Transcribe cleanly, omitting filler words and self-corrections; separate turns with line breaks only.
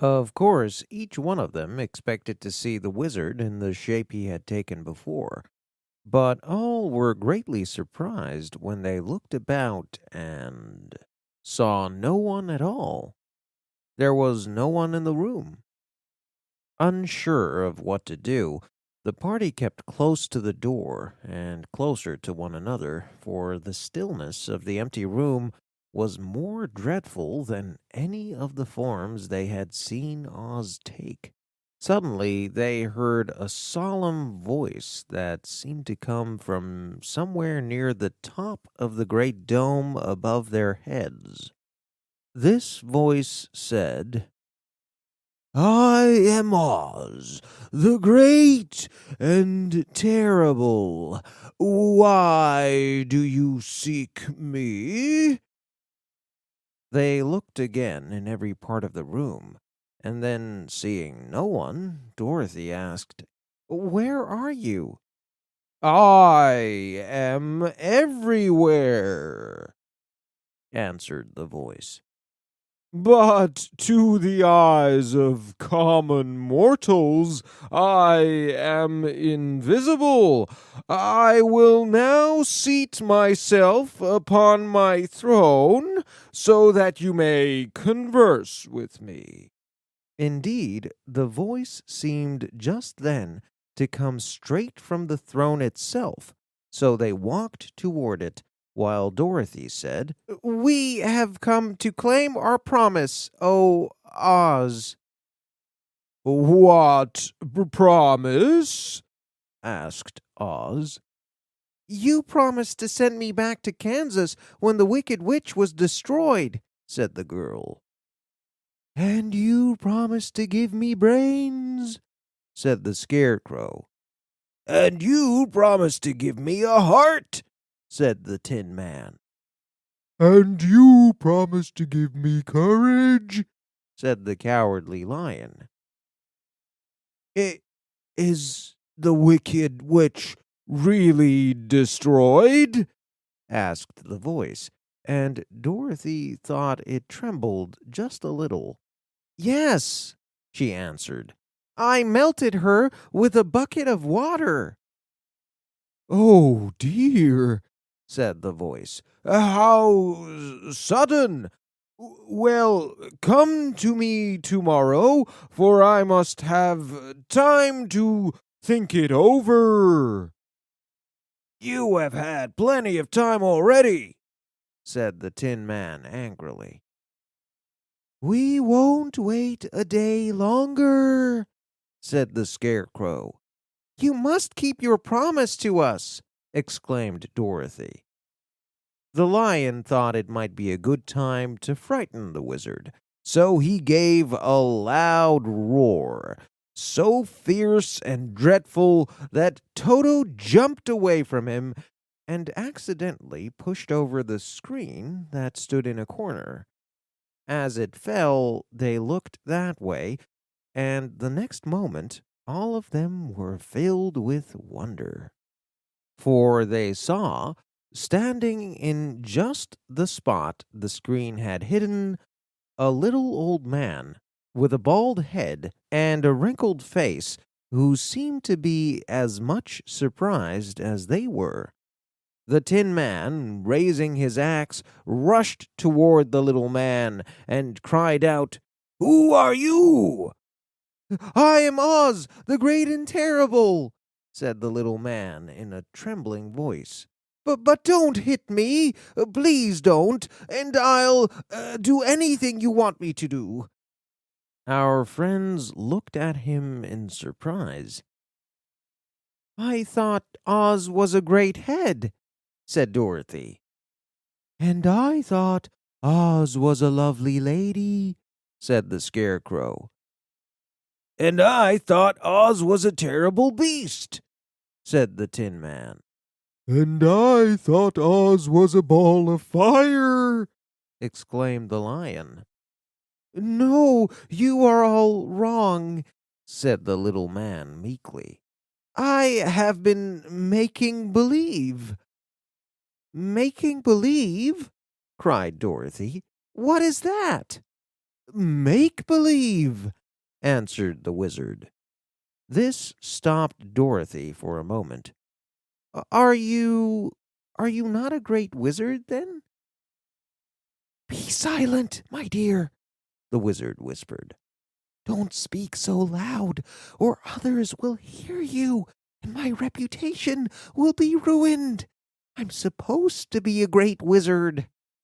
Of course, each one of them expected to see the wizard in the shape he had taken before, but all were greatly surprised when they looked about and saw no one at all. There was no one in the room. Unsure of what to do, the party kept close to the door and closer to one another, for the stillness of the empty room was more dreadful than any of the forms they had seen Oz take. Suddenly, they heard a solemn voice that seemed to come from somewhere near the top of the great dome above their heads. This voice said, I am Oz, the great and terrible. Why do you seek me? They looked again in every part of the room, and then, seeing no one, Dorothy asked, Where are you? I am everywhere, answered the voice. But to the eyes of common mortals, I am invisible. I will now seat myself upon my throne so that you may converse with me. Indeed, the voice seemed just then to come straight from the throne itself, so they walked toward it, while Dorothy said, We have come to claim our promise, O Oz. What promise? Asked Oz. You promised to send me back to Kansas when the Wicked Witch was destroyed, said the girl. And you promised to give me brains, said the Scarecrow. And you promised to give me a heart, said the Tin Man. And you promised to give me courage, said the Cowardly Lion. Is the Wicked Witch really destroyed? Asked the voice, and Dorothy thought it trembled just a little. Yes, she answered. I melted her with a bucket of water. Oh, dear, said the voice. How sudden! Well, come to me tomorrow, for I must have time to think it over. You have had plenty of time already, said the Tin Man angrily. We won't wait a day longer, said the Scarecrow. You must keep your promise to us, exclaimed Dorothy. The lion thought it might be a good time to frighten the wizard, so he gave a loud roar, so fierce and dreadful that Toto jumped away from him and accidentally pushed over the screen that stood in a corner. As it fell, they looked that way, and the next moment all of them were filled with wonder. For they saw, standing in just the spot the screen had hidden, a little old man with a bald head and a wrinkled face who seemed to be as much surprised as they were. The Tin Man, raising his axe, rushed toward the little man and cried out, Who are you? I am Oz, the great and terrible, said the little man in a trembling voice. But don't hit me, please don't, and I'll do anything you want me to do. Our friends looked at him in surprise. I thought Oz was a great head, said Dorothy. And I thought Oz was a lovely lady, said the Scarecrow. And I thought Oz was a terrible beast, said the Tin Man. And I thought Oz was a ball of fire, exclaimed the lion. No, you are all wrong, said the little man meekly. I have been making believe. Making believe? Cried Dorothy. What is that? Make-believe, answered the wizard. This stopped Dorothy for a moment. Are you not a great wizard, then? Be silent, my dear, the wizard whispered. Don't speak so loud, or others will hear you, and my reputation will be ruined. I'm supposed to be a great wizard.